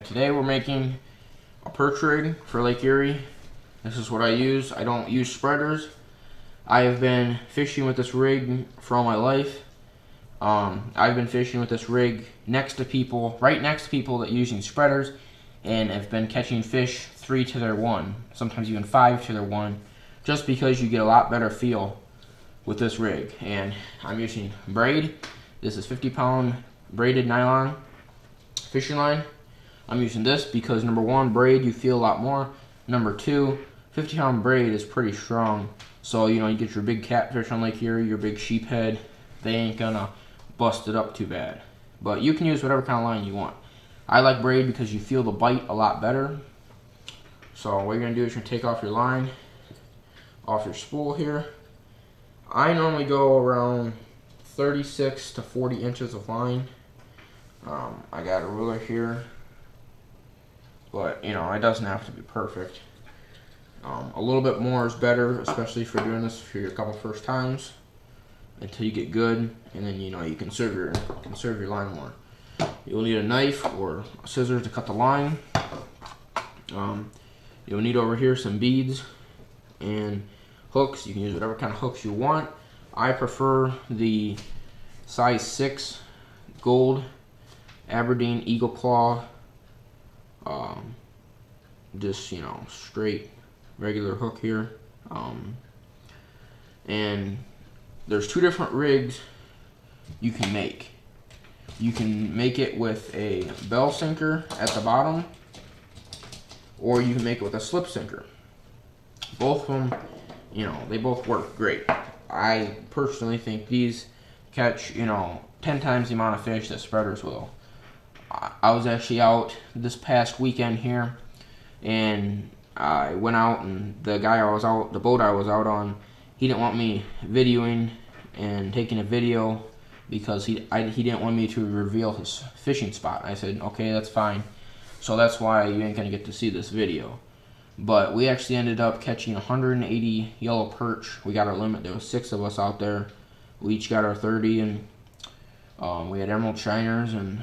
Today we're making a perch rig for Lake Erie. This is what I use. I don't use spreaders. I have been fishing with this rig for all my life. I've been fishing with this rig next to people, right next to people that are using spreaders, and have been catching fish 3 to their 1, sometimes even 5 to their 1, just because you get a lot better feel with this rig. And I'm using braid. This is 50-pound braided nylon fishing line. I'm using this because number 1, braid, you feel a lot more. Number 2, 50-pound braid is pretty strong. So, you know, you get your big catfish on Lake Erie, your big sheephead, they ain't gonna bust it up too bad. But you can use whatever kind of line you want. I like braid because you feel the bite a lot better. So what you're gonna do is you're gonna take off your line, off your spool here. I normally go around 36 to 40 inches of line. I got a ruler here, but you know, it doesn't have to be perfect. A little bit more is better, especially if you're doing this for your couple first times, until you get good, and then you know you can serve your line more. You'll need a knife or scissors to cut the line. You'll need over here some beads and hooks. You can use whatever kind of hooks you want. I prefer the size 6 gold Aberdeen Eagle Claw, just, you know, straight regular hook here. And there's 2 different rigs you can make. You can make it with a bell sinker at the bottom, or you can make it with a slip sinker. Both of them, you know, they both work great. I personally think these catch, you know, 10 times the amount of fish that spreaders will. I was actually out this past weekend here, and I went out, and the boat I was out on, he didn't want me videoing and taking a video because he didn't want me to reveal his fishing spot. I said, okay, that's fine. So that's why you ain't gonna get to see this video. But we actually ended up catching 180 yellow perch. We got our limit. There was 6 of us out there. We each got our 30, and we had emerald shiners, and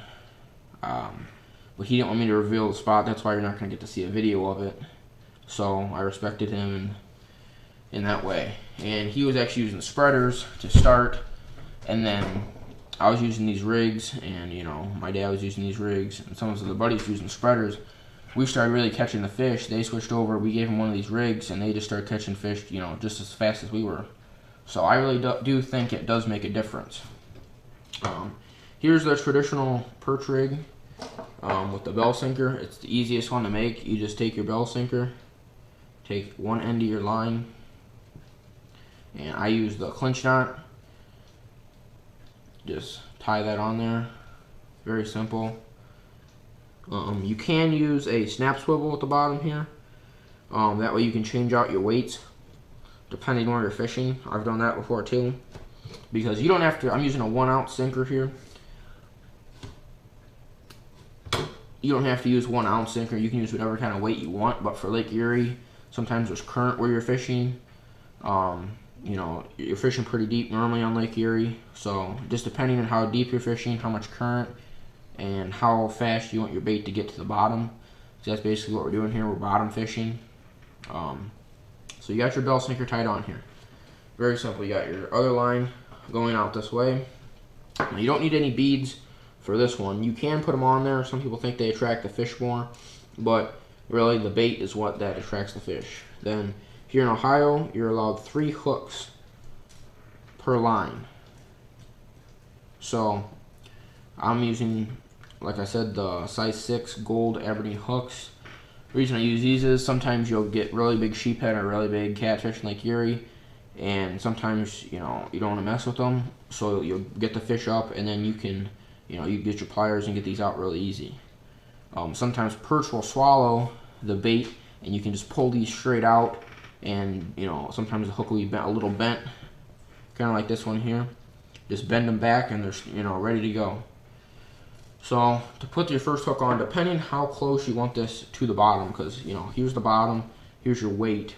but he didn't want me to reveal the spot. That's why you're not gonna get to see a video of it. So I respected him in that way. And he was actually using spreaders to start, and then I was using these rigs, and you know, my dad was using these rigs, and some of his other buddies using spreaders. We started really catching the fish. They switched over. We gave them one of these rigs, and they just started catching fish, you know, just as fast as we were. So I really do think it does make a difference. Here's the traditional perch rig with the bell sinker. It's the easiest one to make. You just take your bell sinker, take one end of your line, and I use the clinch knot. Just tie that on there. Very simple. You can use a snap swivel at the bottom here. That way you can change out your weights depending on where you're fishing. I've done that before too. Because you don't have to, I'm using a 1-ounce sinker here. You don't have to use 1-ounce sinker. You can use whatever kind of weight you want. But for Lake Erie, sometimes there's current where you're fishing. You know, you're fishing pretty deep normally on Lake Erie. So just depending on how deep you're fishing, how much current, and how fast you want your bait to get to the bottom. So that's basically what we're doing here. We're bottom fishing. So you got your bell sinker tied on here. Very simple. You got your other line going out this way. Now you don't need any beads for this one. You can put them on there. Some people think they attract the fish more, but really the bait is what that attracts the fish. Then here in Ohio, you're allowed 3 hooks per line. So I'm using, like I said, the size 6 gold Aberdeen hooks. The reason I use these is sometimes you'll get really big sheephead or really big catfish in Lake Erie, and sometimes, you know, you don't want to mess with them, so you'll get the fish up, and then you can, you know, you get your pliers and get these out really easy. Sometimes perch will swallow the bait, and you can just pull these straight out, and you know, sometimes the hook will be bent, a little bent, kind of like this one here. Just bend them back, and they're, you know, ready to go. So to put your first hook on, depending how close you want this to the bottom, because you know, here's the bottom, here's your weight.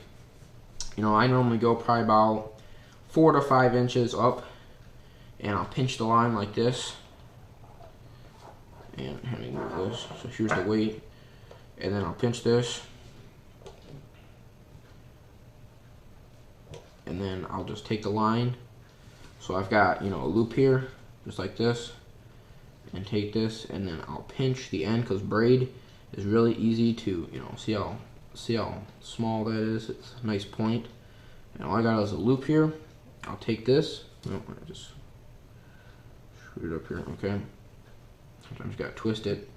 You know, I normally go probably about 4 to 5 inches up, and I'll pinch the line like this, and having this. So here's the weight. And then I'll pinch this. And then I'll just take the line. So I've got, you know, a loop here, just like this. And take this, and then I'll pinch the end, because braid is really easy to, you know, see how small that is. It's a nice point. And all I got is a loop here. I'll take this. Oh, I just screwed it up here. Okay. Sometimes you gotta twist it,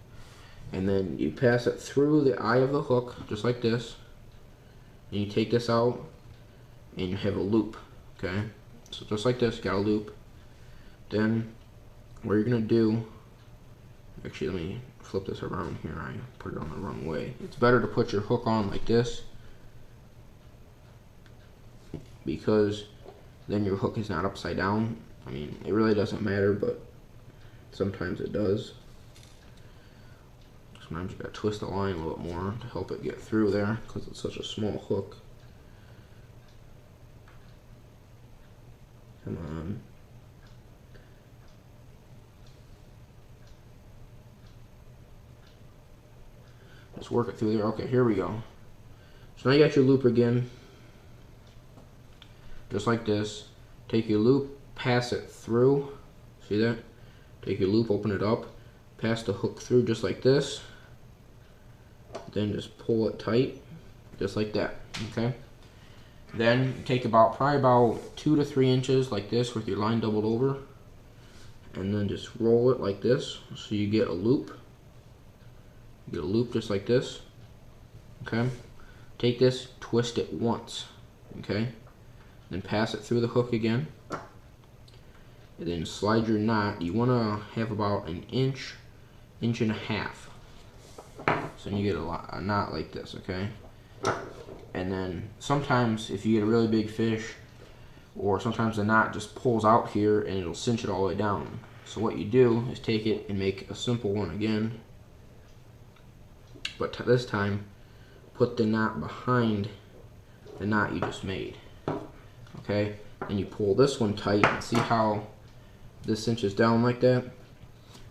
and then you pass it through the eye of the hook, just like this. And you take this out, and you have a loop. Okay. So just like this, you got a loop. Then what you're gonna do. Actually, let me flip this around here. I put it on the wrong way. It's better to put your hook on like this, because then your hook is not upside down. I mean, it really doesn't matter, but sometimes it does. Sometimes you gotta twist the line a little bit more to help it get through there, because it's such a small hook. Come on. Just work it through there. Okay, here we go. So now you got your loop again. Just like this. Take your loop, pass it through. See that? Take your loop, open it up, pass the hook through just like this. Then just pull it tight, just like that. Okay? Then take probably about 2 to 3 inches like this with your line doubled over. And then just roll it like this so you get a loop. Get a loop just like this. Okay? Take this, twist it once. Okay? Then pass it through the hook again. And then slide your knot. You want to have about an inch, inch and a half. So you get a knot like this, okay? And then sometimes if you get a really big fish, or sometimes the knot just pulls out here and it'll cinch it all the way down. So what you do is take it and make a simple one again. But this time, put the knot behind the knot you just made. Okay? And you pull this one tight, and see how this cinches down like that?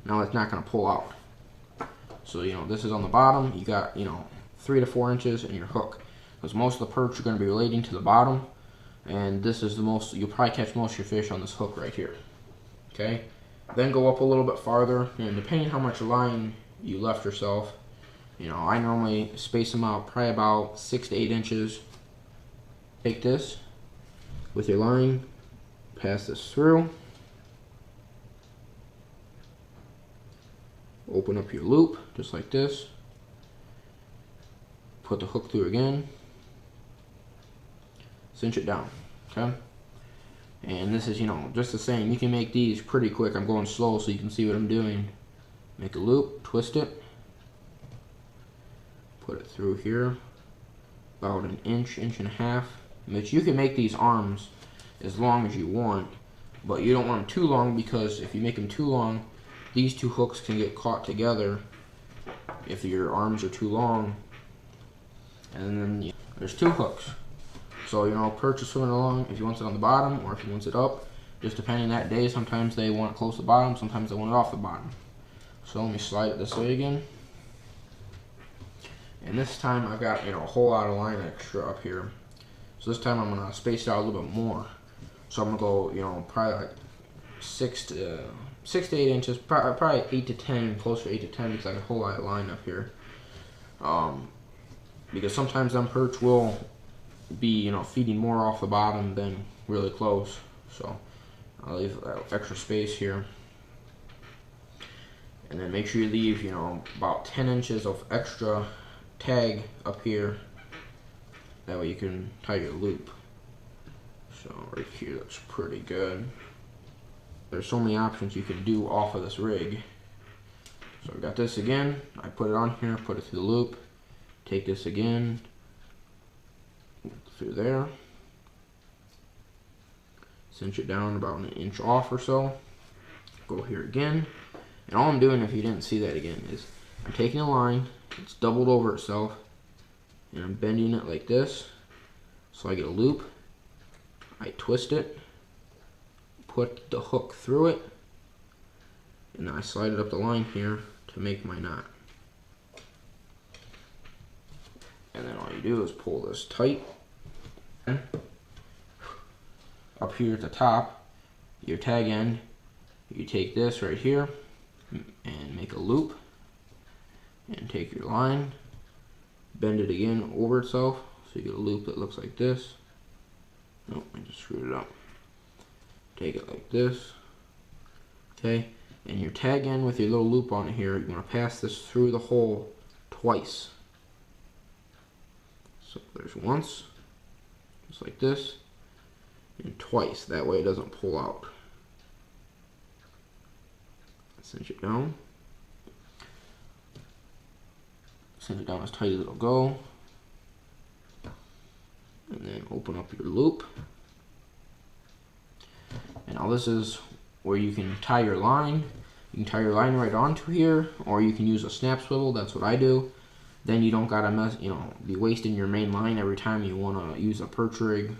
Now it's not going to pull out. So, you know, this is on the bottom. You got, you know, 3 to 4 inches in your hook. Because most of the perch are going to be relating to the bottom. And this is the most, you'll probably catch most of your fish on this hook right here. Okay? Then go up a little bit farther. And depending how much line you left yourself, you know, I normally space them out probably about 6 to 8 inches. Take this with your line, pass this through, open up your loop just like this, put the hook through again, cinch it down. Okay? And this is, you know, just the same. You can make these pretty quick. I'm going slow so you can see what I'm doing. Make a loop, twist it, put it through here, about an inch, inch and a half. But you can make these arms as long as you want, but you don't want them too long, because if you make them too long, these two hooks can get caught together if your arms are too long. And then there's 2 hooks. So, you know, perch is swimming along if he wants it on the bottom or if he wants it up. Just depending that day, sometimes they want it close to the bottom, sometimes they want it off the bottom. So let me slide it this way again. And this time I've got, you know, a whole lot of line extra up here. So this time I'm going to space it out a little bit more. So I'm going to go, you know, probably like 6 to 8 inches, probably 8 to 10, closer to 8 to 10, because I got a whole lot of line up here. Because sometimes them perch will be, you know, feeding more off the bottom than really close. So I'll leave extra space here. And then make sure you leave, you know, about 10 inches of extra tag up here. That way you can tie your loop. So right here, that's pretty good. There's so many options you can do off of this rig. So I got this again. I put it on here, put it through the loop. Take this again, through there. Cinch it down about an inch off or so. Go here again. And all I'm doing, if you didn't see that again, is I'm taking a line, it's doubled over itself, and I'm bending it like this, so I get a loop. I twist it, put the hook through it, and then I slide it up the line here to make my knot. And then all you do is pull this tight. Up here at the top, your tag end, you take this right here and make a loop. And take your line, bend it again over itself, so you get a loop that looks like this. Nope, I just screwed it up. Take it like this, okay? And your tag end with your little loop on it here, you're gonna pass this through the hole twice. So there's once, just like this, and twice. That way it doesn't pull out. Cinch it down. Cinch it down as tight as it'll go. And then open up your loop. And now this is where you can tie your line. You can tie your line right onto here, or you can use a snap swivel. That's what I do. Then you don't gotta be wasting your main line every time you wanna use a perch rig.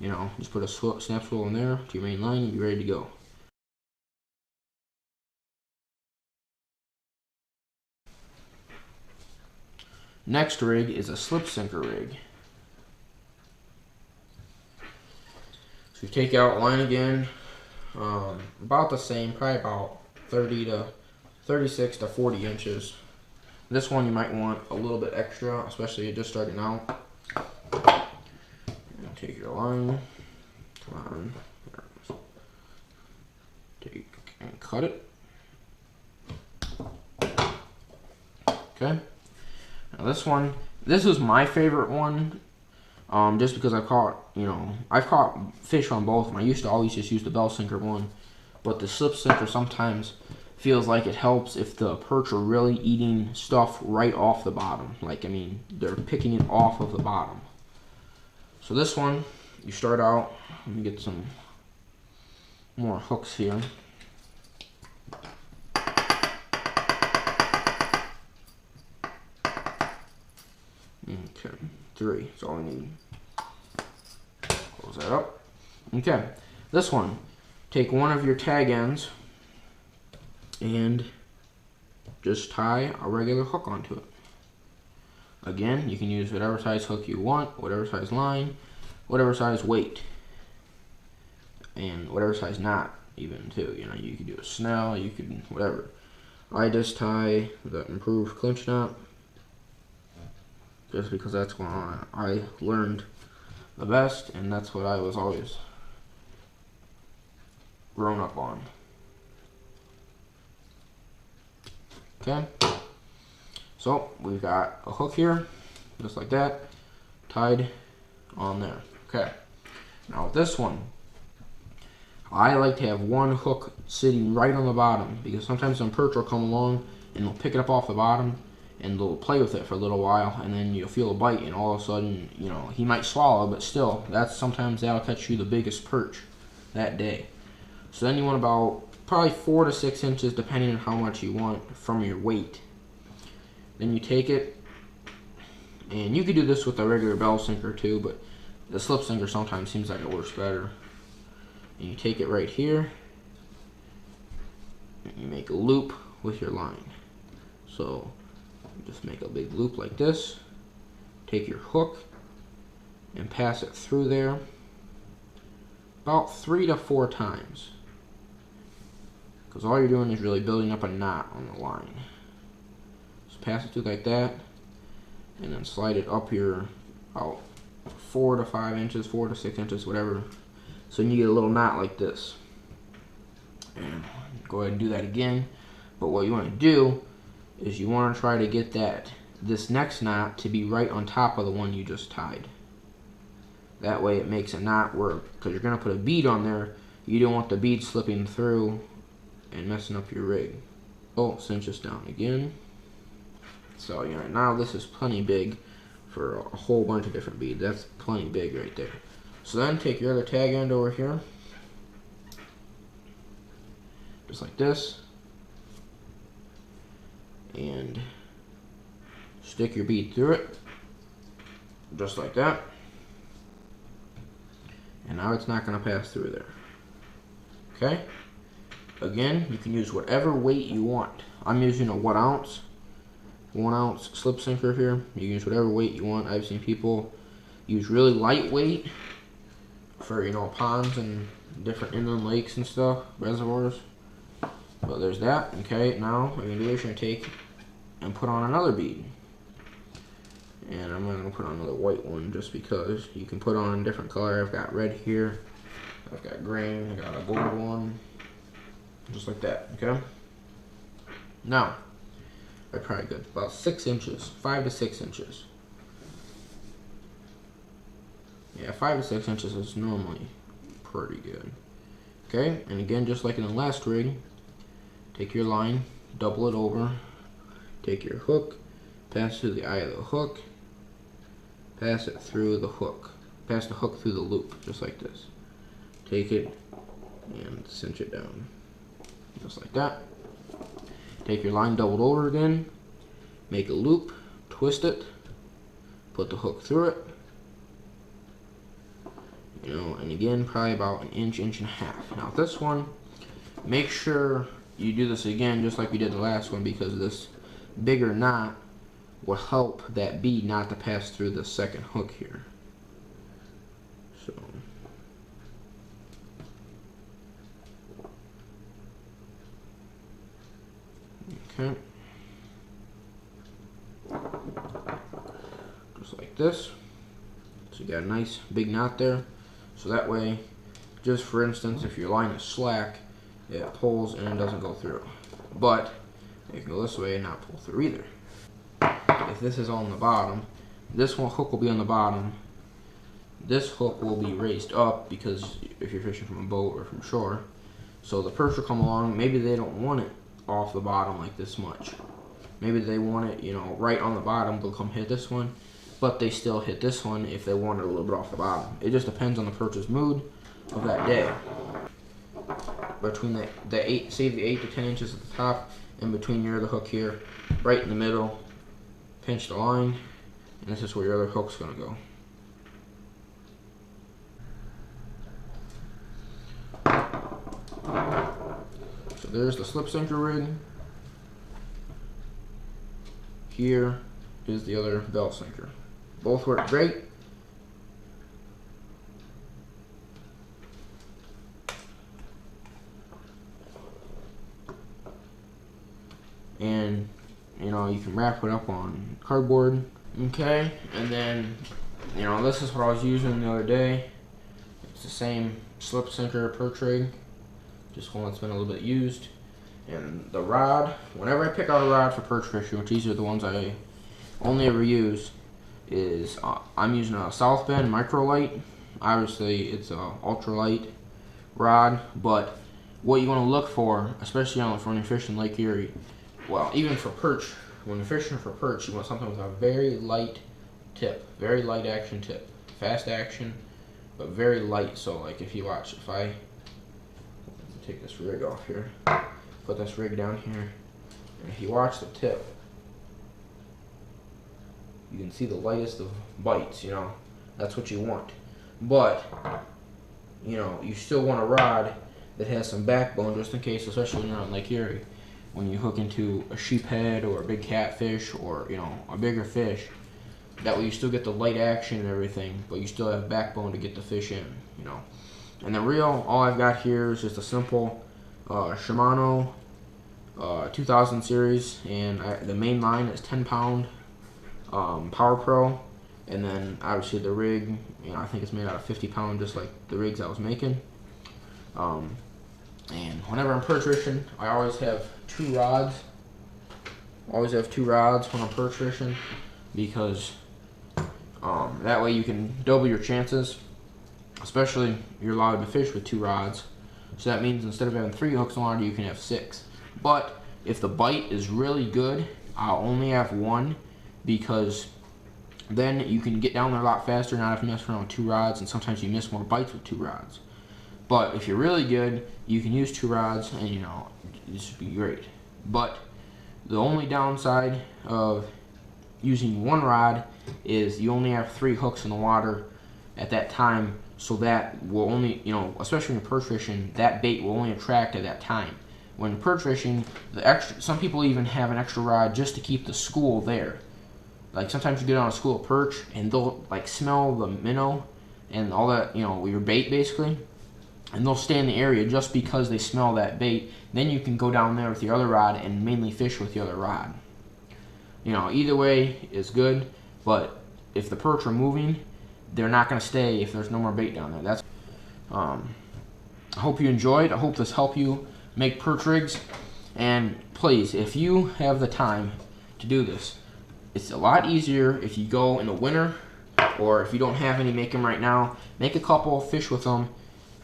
Just put a snap swivel in there to your main line and be ready to go. Next rig is a slip sinker rig. So you take out line again, about the same, probably about 36 to 40 inches. This one you might want a little bit extra, especially if you're just starting out. And take your line, come on, take and cut it. Okay. Now this was my favorite one, just because I've caught fish on both of them. I used to always just use the bell sinker one, but the slip sinker sometimes feels like it helps if the perch are really eating stuff right off the bottom. They're picking it off of the bottom. So this one, you start out, let me get some more hooks here. Okay, 3, that's all I need. Close that up. Okay, this one, take one of your tag ends and just tie a regular hook onto it. Again, you can use whatever size hook you want, whatever size line, whatever size weight, and whatever size knot even too. You could do a snell, you could whatever. I just tie the improved clinch knot, just because that's what I learned the best, and that's what I was always grown up on. Okay, so we've got a hook here, just like that, tied on there. Okay, now with this one, I like to have one hook sitting right on the bottom, because sometimes some perch will come along and they'll pick it up off the bottom and they'll play with it for a little while, and then you'll feel a bite, and all of a sudden, he might swallow, but still, sometimes that'll catch you the biggest perch that day. So then you want about probably 4 to 6 inches, depending on how much you want from your weight. Then you take it, and you could do this with a regular bell sinker too, but the slip sinker sometimes seems like it works better. And you take it right here, and you make a loop with your line. So just make a big loop like this, take your hook and pass it through there about 3 to 4 times, because all you're doing is really building up a knot on the line. Just pass it through like that, and then slide it up here about 4 to 5 inches, 4 to 6 inches, whatever, so you get a little knot like this. And go ahead and do that again. But what you want to do is you want to try to get this next knot to be right on top of the one you just tied. That way it makes a knot where, because you're going to put a bead on there, you don't want the bead slipping through and messing up your rig. Oh, cinch this down again. So now this is plenty big for a whole bunch of different beads. That's plenty big right there. So then take your other tag end over here, just like this, and stick your bead through it, just like that. And now it's not going to pass through there. Okay? Again, you can use whatever weight you want. I'm using a 1 ounce. 1 ounce slip sinker here. You can use whatever weight you want. I've seen people use really lightweight for, you know, ponds and different inland lakes and stuff, reservoirs. But there's that. Okay, now what you're gonna do is you're gonna take and put on another bead. And I'm not gonna put on another white one just because you can put on a different color. I've got red here, I've got green, I got a gold one, just like that. Okay. Now, I probably good about 6 inches, 5 to 6 inches. Yeah, 5 to 6 inches is normally pretty good. Okay, and again, just like in the last rig, take your line, double it over, take your hook, pass through the eye of the hook, pass it through the hook, pass the hook through the loop, just like this. Take it and cinch it down, just like that. Take your line doubled over again, make a loop, twist it, put the hook through it, you know, and again, probably about an inch, inch and a half. Now this one, make sure you do this again just like we did the last one, because this bigger knot will help that bead not to pass through the second hook here. So okay, just like this. So you got a nice big knot there. So that way, just for instance, if your line is slack, it pulls and it doesn't go through. But it can go this way and not pull through either. If this is on the bottom, this one hook will be on the bottom. This hook will be raised up because if you're fishing from a boat or from shore, so the perch will come along. Maybe they don't want it off the bottom like this much. Maybe they want it, you know, right on the bottom. They'll come hit this one, but they still hit this one if they want it a little bit off the bottom. It just depends on the perch's mood of that day. Between the 8, save the 8 to 10 inches at the top, and between your other hook here, right in the middle, pinch the line, and this is where your other hook's gonna go. So there's the slip sinker rig. Here is the other bell sinker. Both work great. And you know, you can wrap it up on cardboard. Okay, and then you know, this is what I was using the other day. It's the same slip sinker perch rig, just one that's been a little bit used. And the rod, whenever I pick out a rod for perch fishing, which these are the ones I only ever use, is I'm using a South Bend microlight. Obviously it's a ultralight rod, but what you want to look for, especially when you're fishing Lake Erie, well, even for perch, when you're fishing for perch, you want something with a very light tip, very light action tip, fast action, but very light. So like if you watch, if I take this rig off here, put this rig down here, and if you watch the tip, you can see the lightest of bites, you know, that's what you want. But, you know, you still want a rod that has some backbone just in case, especially when you're on Lake Erie, when you hook into a sheephead or a big catfish or, you know, a bigger fish. That way you still get the light action and everything, but you still have backbone to get the fish in, you know. And the reel, all I've got here is just a simple Shimano 2000 series, and the main line is 10-pound Power Pro, and then obviously the rig, you know, I think it's made out of 50-pound, just like the rigs I was making. And whenever I'm perch fishing, I always have 2 rods. Always have 2 rods when I'm perch fishing, because that way you can double your chances. Especially you're allowed to fish with 2 rods, so that means instead of having 3 hooks on the line, you can have 6. But if the bite is really good, I'll only have 1, because then you can get down there a lot faster, not have to mess around with 2 rods, and sometimes you miss more bites with 2 rods. But if you're really good, you can use 2 rods, and you know, this would be great. But the only downside of using 1 rod is you only have 3 hooks in the water at that time, so that will only, you know, especially when you're perch fishing, that bait will only attract at that time. when perch fishing, some people even have an extra rod just to keep the school there. Like sometimes you get on a school of perch and they'll like smell the minnow and all that, you know, your bait basically, and they'll stay in the area just because they smell that bait. Then you can go down there with your other rod and mainly fish with the other rod. You know, either way is good, but if the perch are moving, they're not going to stay if there's no more bait down there. That's I hope you enjoyed. I hope this helped you make perch rigs. And please, if you have the time to do this, it's a lot easier if you go in the winter, or if you don't have any, make them right now. Make a couple, fish with them,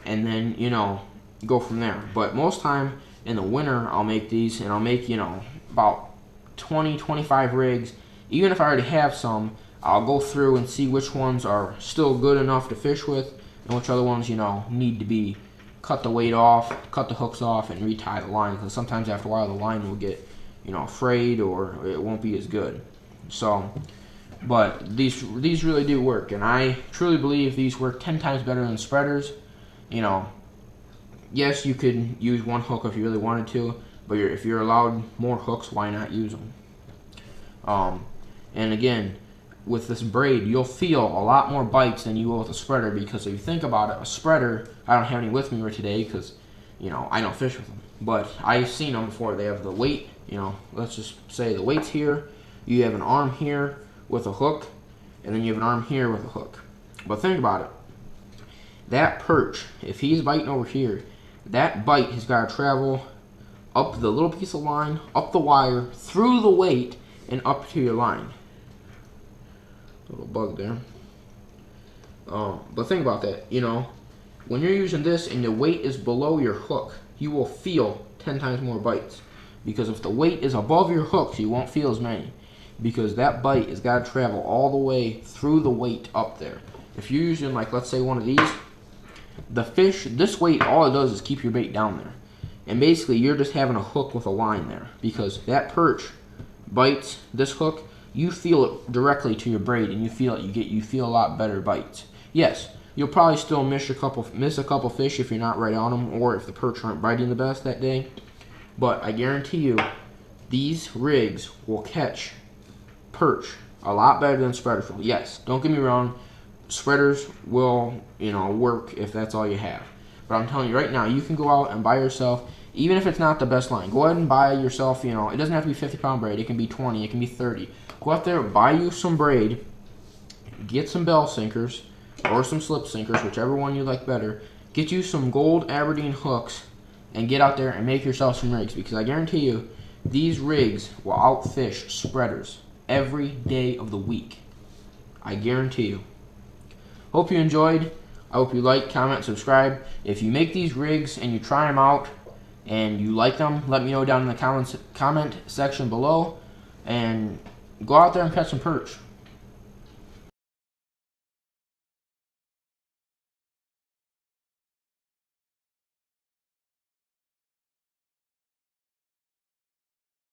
and then, you know, go from there. But most time in the winter, I'll make these, and I'll make, you know, about 20, 25 rigs. Even if I already have some, I'll go through and see which ones are still good enough to fish with, and which other ones, you know, need to be cut the weight off, cut the hooks off, and retie the line. Because sometimes after a while, the line will get, you know, frayed, or it won't be as good. So, but these really do work, and I truly believe these work 10 times better than spreaders. You know, yes, you could use one hook if you really wanted to, but if you're allowed more hooks, why not use them? And again, with this braid, you'll feel a lot more bites than you will with a spreader, because if you think about it, a spreader, I don't have any with me today because, you know, I don't fish with them, but I've seen them before. They have the weight, you know, let's just say the weight's here, you have an arm here with a hook, and then you have an arm here with a hook. But think about it. That perch, if he's biting over here, that bite has got to travel up the little piece of line, up the wire, through the weight, and up to your line. Little bug there. But think about that, you know, when you're using this and the weight is below your hook, you will feel 10 times more bites. Because if the weight is above your hooks, you won't feel as many. Because that bite has got to travel all the way through the weight up there. If you're using, like, let's say one of these, the fish, this weight, all it does is keep your bait down there. And basically, you're just having a hook with a line there. Because that perch bites this hook, you feel it directly to your braid, and you feel it. You feel a lot better bites. Yes, you'll probably still miss a couple fish if you're not right on them, or if the perch aren't biting the best that day. But I guarantee you, these rigs will catch perch a lot better than spreaders will. Yes, don't get me wrong, spreaders will, you know, work if that's all you have. But I'm telling you right now, you can go out and buy yourself, even if it's not the best line, go ahead and buy yourself, you know, it doesn't have to be 50-pound braid, it can be 20, it can be 30. Go out there, buy you some braid, get some bell sinkers, or some slip sinkers, whichever one you like better. Get you some gold Aberdeen hooks, and get out there and make yourself some rigs, because I guarantee you, these rigs will outfish spreaders every day of the week. I guarantee you. Hope you enjoyed. I hope you like, comment, subscribe. If you make these rigs and you try them out and you like them, let me know down in the comment section below, and go out there and catch some perch.